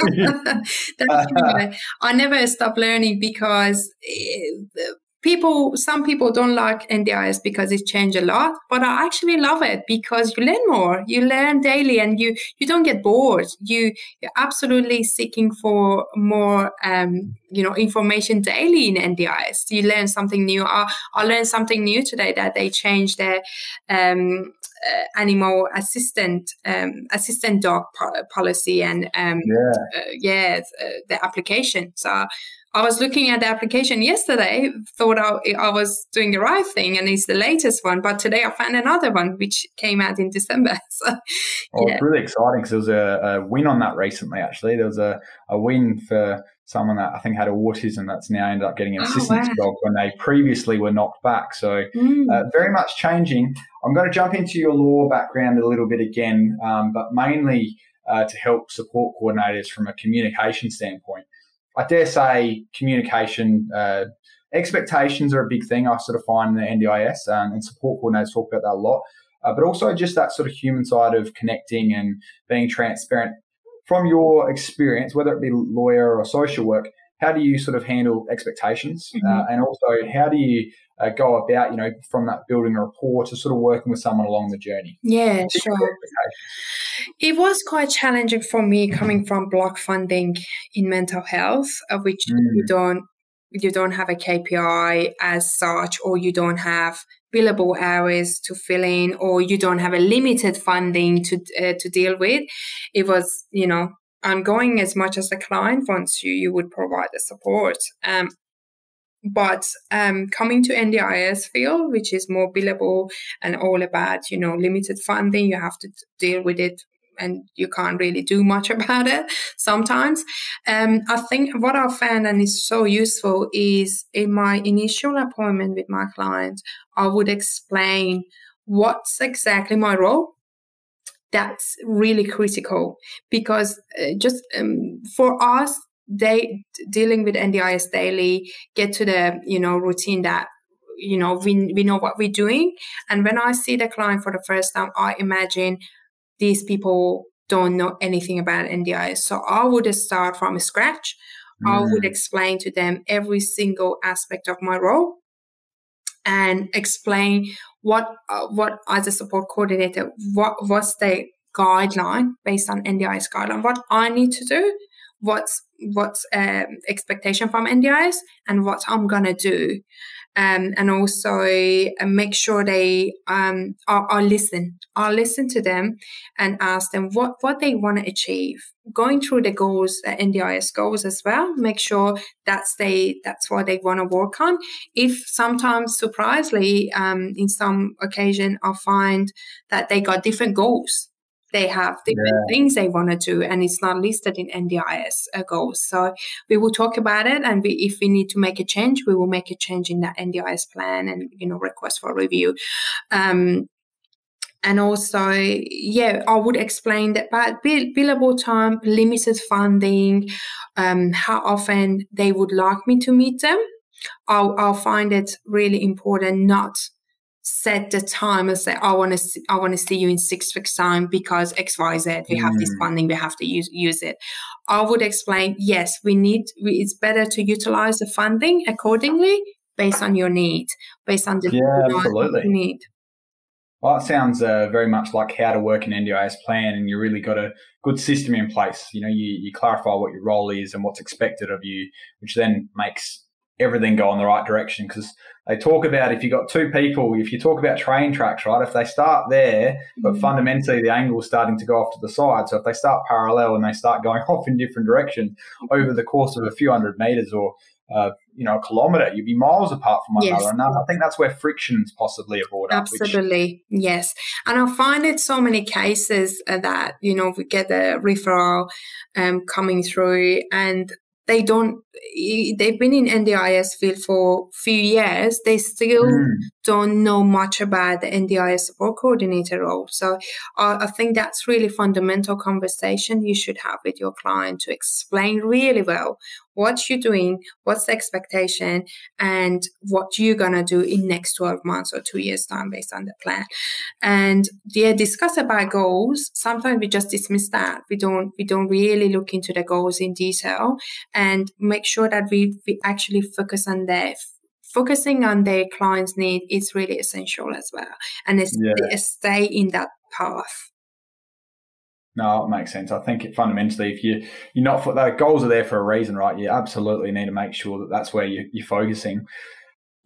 That's true. I never stop learning because some people don't like NDIS because it changed a lot, but I actually love it because you learn more. You learn daily, and you don't get bored. You're absolutely seeking for more, information daily in NDIS. You learn something new. I learned something new today, that they changed their animal assistant dog policy and the application. So I was looking at the application yesterday, thought I was doing the right thing, and it's the latest one. But today I found another one which came out in December. So, It's really exciting because there was a win on that recently, actually. There was a win for someone that I think had autism that's now ended up getting an assistance dog when they previously were knocked back. So very much changing. I'm going to jump into your law background a little bit again, but mainly to help support coordinators from a communication standpoint. I dare say communication expectations are a big thing I sort of find in the NDIS, and support coordinators talk about that a lot, but also just that sort of human side of connecting and being transparent. From your experience, whether it be lawyer or social work, how do you sort of handle expectations? And also how do you go about, from that building a rapport to sort of working with someone along the journey? Yeah, sure. It was quite challenging for me coming from block funding in mental health, which you don't have a KPI as such, or you don't have billable hours to fill in, or you don't have a limited funding to deal with. It was, I'm going as much as the client wants you would provide the support. But coming to NDIS field, which is more billable and all about, limited funding, you have to deal with it and you can't really do much about it sometimes. I think what I found and is so useful is in my initial appointment with my client, I would explain what's exactly my role. That's really critical because for us, dealing with NDIS daily, get to the, routine that, we know what we're doing. And when I see the client for the first time, I imagine these people don't know anything about NDIS. So I would start from scratch. I would explain to them every single aspect of my role and explain what as a support coordinator, what's the guideline based on NDIS guideline, what I need to do, what's expectation from NDIS, and what I'm going to do. And also make sure they I listen to them and ask them what they want to achieve. Going through the goals, NDIS goals as well, make sure that's what they want to work on. If sometimes, surprisingly, in some occasion, I find that they got different goals. They have different things they want to do, and it's not listed in NDIS goals. So we will talk about it, and if we need to make a change, we will make a change in that NDIS plan and, request for review. And also, I would explain that about billable time, limited funding, how often they would like me to meet them. I'll find it really important not set the time and say, I want to see you in 6 weeks time because XYZ, we have this funding, we have to use it. I would explain, yes, it's better to utilize the funding accordingly based on your need, based on the absolutely. need. Well, that sounds very much like how to work an NDIS plan, and you really got a good system in place. You clarify what your role is and what's expected of you, which then makes everything go in the right direction. Because they talk about, if you've got two people, if you talk about train tracks, right, if they start there, but fundamentally the angle's starting to go off to the side. So if they start parallel and they start going off in different directions over the course of a few hundred meters or a kilometre, you'd be miles apart from one another. And I think that's where frictions possibly are brought up. Absolutely, yes. And I find it so many cases that, we get a referral coming through, and they've been in NDIS field for a few years. They still don't know much about the NDIS support coordinator role. So I think that's really fundamental conversation you should have with your client to explain really well what you're doing, what's the expectation, and what you're going to do in next 12 months or 2 years time based on the plan. And discuss about goals. Sometimes we just dismiss that. We don't really look into the goals in detail and make sure that we actually focus on focusing on their client's need is really essential as well. And stay in that path. No, it makes sense. I think fundamentally, if you're not, the goals are there for a reason, right? You absolutely need to make sure that that's where you're focusing.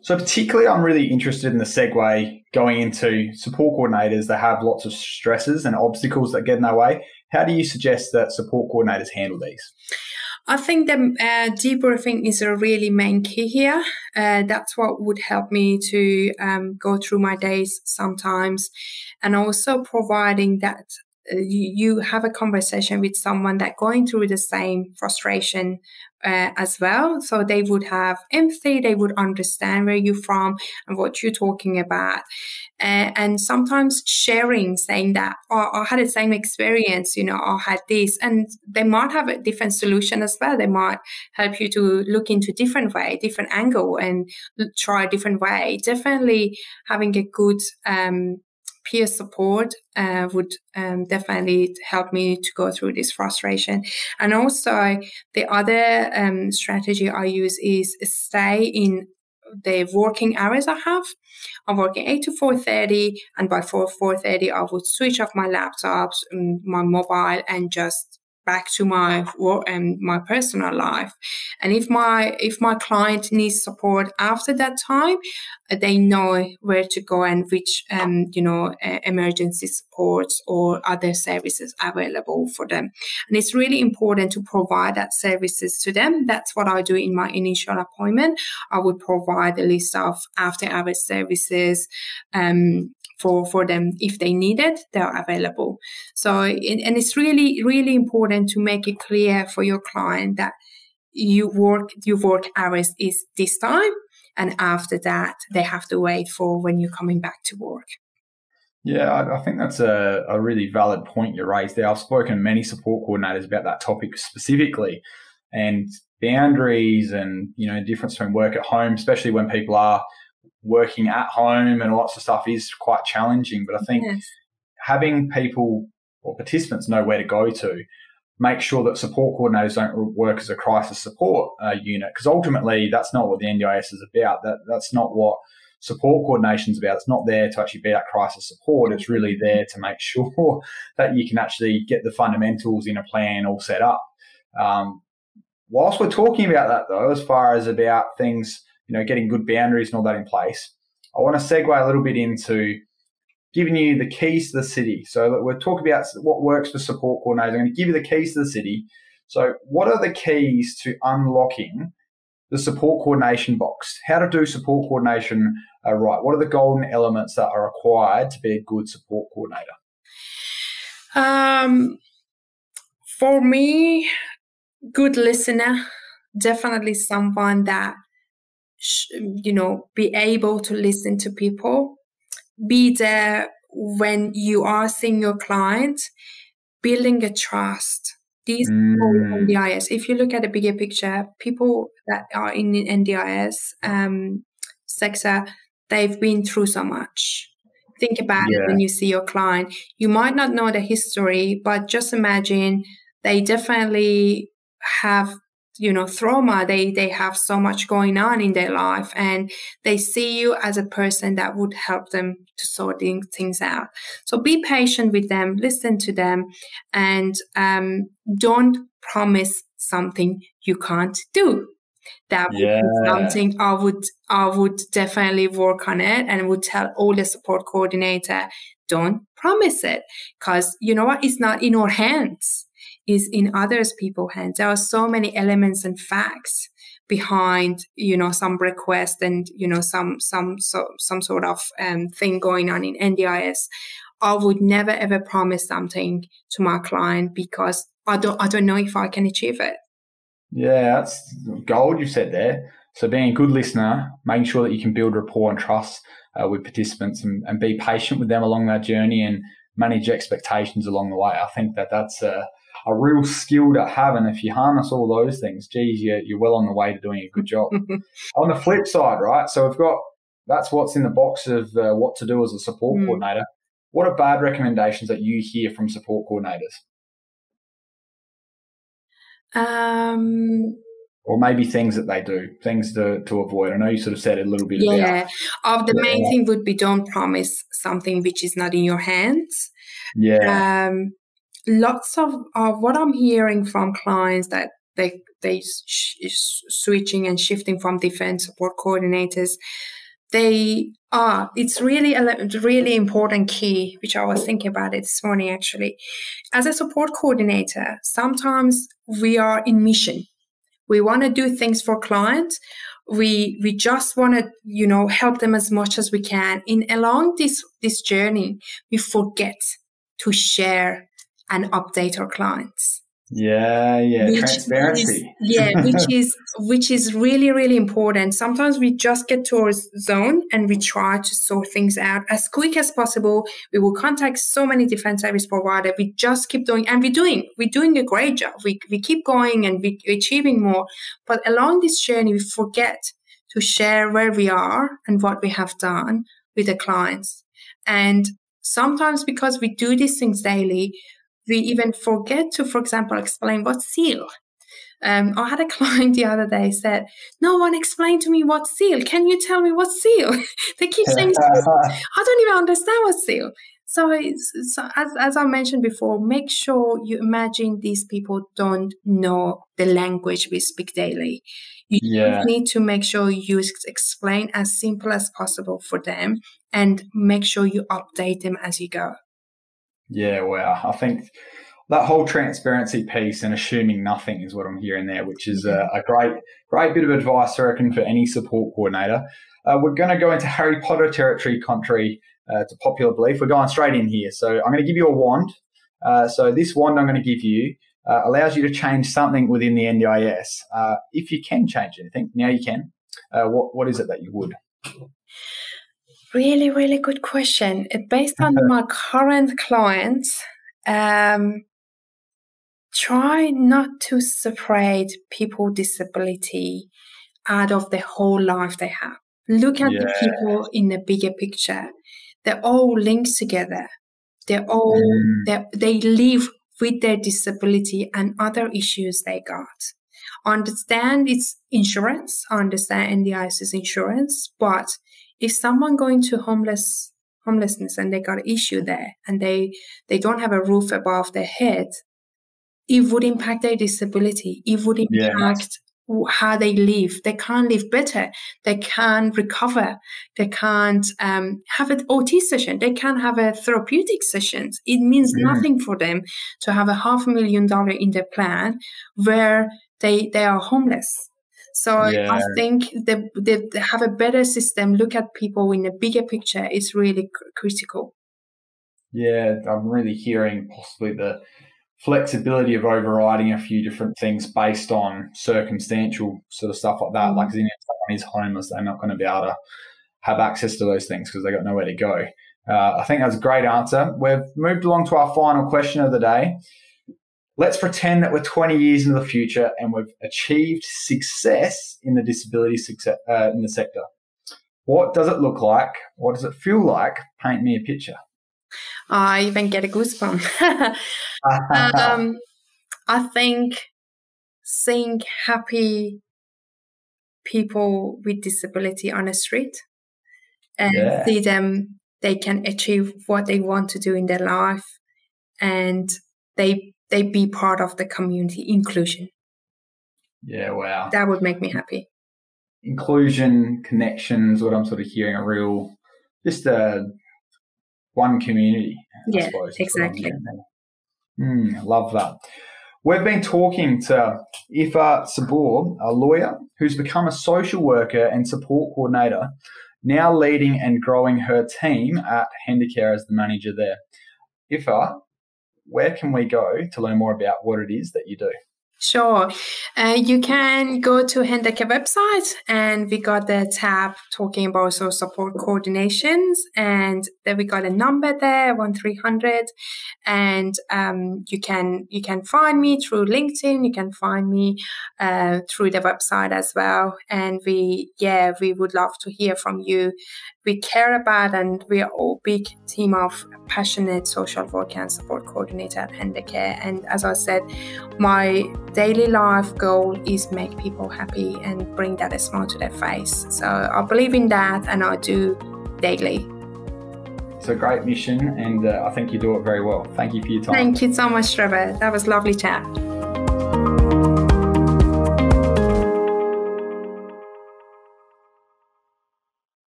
So particularly, I'm really interested in the segue going into support coordinators that have lots of stresses and obstacles that get in their way. How do you suggest that support coordinators handle these? I think the debriefing is a really main key here. That's what would help me to go through my days sometimes, and also providing that you have a conversation with someone that going through the same frustration as well. So they would have empathy, they would understand where you're from and what you're talking about. And sometimes sharing, saying that, I had the same experience, I had this. And they might have a different solution as well. They might help you to look into different way, different angle, and try a different way. Definitely having a good peer support would definitely help me to go through this frustration. And also the other strategy I use is stay in the working hours I have. I'm working 8 to 4:30, and by 4:30 I would switch off my laptops, my mobile, and just back to my work and my personal life. And if my client needs support after that time, they know where to go and which emergency supports or other services available for them. And it's really important to provide that services to them. That's what I do in my initial appointment. I would provide a list of after-hours services for them. If they need it, they're available. So, and it's really, really important to make it clear for your client that your work hours is this time, and after that, they have to wait for when you're coming back to work. Yeah, I think that's a really valid point you raised there. I've spoken to many support coordinators about that topic specifically, and boundaries and, difference between work at home, especially when people are working at home and lots of stuff, is quite challenging. But I think having people or participants know where to go to, make sure that support coordinators don't work as a crisis support unit, because ultimately that's not what the NDIS is about. That's not what support coordination is about. It's not there to actually be that crisis support. It's really there to make sure that you can actually get the fundamentals in a plan all set up. Whilst we're talking about that, though, as far as about things, getting good boundaries and all that in place, I want to segue a little bit into giving you the keys to the city. So we're talking about what works for support coordinators. I'm going to give you the keys to the city. So what are the keys to unlocking the support coordination box? How to do support coordination right? What are the golden elements that are required to be a good support coordinator? For me, good listener, definitely someone that be able to listen to people, be there when you are seeing your client, building a trust. These people in NDIS, if you look at the bigger picture, people that are in the NDIS sector, they've been through so much. Think about it when you see your client. You might not know the history, but just imagine they definitely have trauma. They have so much going on in their life, and they see you as a person that would help them to sort things out. So be patient with them, listen to them, and don't promise something you can't do. That would be something I would definitely work on it, and would tell all the support coordinator, don't promise it, because you know what? It's not in our hands. It's in others people's hands. There are so many elements and facts behind, some request and, some sort of thing going on in NDIS. I would never ever promise something to my client because I don't know if I can achieve it. Yeah, that's gold you said there. So being a good listener, making sure that you can build rapport and trust with participants, and be patient with them along that journey, and manage expectations along the way. I think that's a real skill to have. And if you harness all those things, geez, you're well on the way to doing a good job. On the flip side, right, so that's what's in the box of what to do as a support coordinator. What are bad recommendations that you hear from support coordinators? Or maybe things that they do, things to avoid. I know you sort of said a little bit about. The main thing would be don't promise something which is not in your hands. Yeah. Lots of what I'm hearing from clients that they switching and shifting from different support coordinators. It's really a really important key, which I was thinking about it this morning actually. As a support coordinator, sometimes we are in mission. We want to do things for clients. We just want to, help them as much as we can. Along this journey, we forget to share and update our clients. Transparency. Which is really, really important. Sometimes we just get to our zone and we try to sort things out as quick as possible. We will contact so many different service providers. We just keep doing, and we're doing a great job. We keep going and we're achieving more. But along this journey, we forget to share where we are and what we have done with the clients. And sometimes because we do these things daily, we even forget to, for example, explain what's SEAL. I had a client the other day said, no one explained to me what's SEAL. Can you tell me what's SEAL? They keep saying, I don't even understand what's SEAL. So as I mentioned before, make sure you imagine these people don't know the language we speak daily. You need to make sure you explain as simple as possible for them, and make sure you update them as you go. Yeah, wow. I think that whole transparency piece and assuming nothing is what I'm hearing there, which is a great bit of advice, I reckon, for any support coordinator. We're going to go into Harry Potter territory, contrary to popular belief. We're going straight in here. So I'm going to give you a wand. So this wand I'm going to give you allows you to change something within the NDIS. If you can change anything, now you can. What is it that you would? Really, really good question. Based on my current clients, try not to separate people with disability out of the whole life they have. Look at the people in the bigger picture. They're all linked together. They live with their disability and other issues they got. Understand it's insurance. Understand NDIS is insurance, but if someone going to homelessness and they got an issue there and they don't have a roof above their head, it would impact their disability. It would impact how they live. They can't live better. They can't recover. They can't have an OT session. They can't have a therapeutic session. It means nothing for them to have $500,000 in their plan where they are homeless. So I think they have a better system. Look at people in the bigger picture is really critical. Yeah, I'm really hearing possibly the flexibility of overriding a few different things based on circumstantial sort of stuff like that. Like, if someone is homeless, they're not going to be able to have access to those things because they've got nowhere to go. I think that's a great answer. We've moved along to our final question of the day. Let's pretend that we're 20 years into the future and we've achieved success in the disability in the sector. What does it look like? What does it feel like? Paint me a picture. I even get a goosebump. I think seeing happy people with disability on the street and see them, they can achieve what they want to do in their life, and they be part of the community. Inclusion. Yeah, wow. That would make me happy. Inclusion, connections, what I'm sort of hearing, a real, just one community, I suppose. Exactly. Love that. We've been talking to Ifa Saboor, a lawyer who's become a social worker and support coordinator, now leading and growing her team at Hendercare as the manager there. Ifa, where can we go to learn more about what it is that you do? Sure. You can go to Hendercare website, and we got the tab talking about social support coordinations, and then we got a number there, 1300, and you can find me through LinkedIn. You can find me through the website as well, and we would love to hear from you. We care about, and we are all big team of passionate social work and support coordinator at Hendercare. And as I said, my daily life goal is make people happy and bring that smile to their face. So I believe in that, and I do daily. It's a great mission, and I think you do it very well. Thank you for your time. Thank you so much, Trevor. That was lovely chat.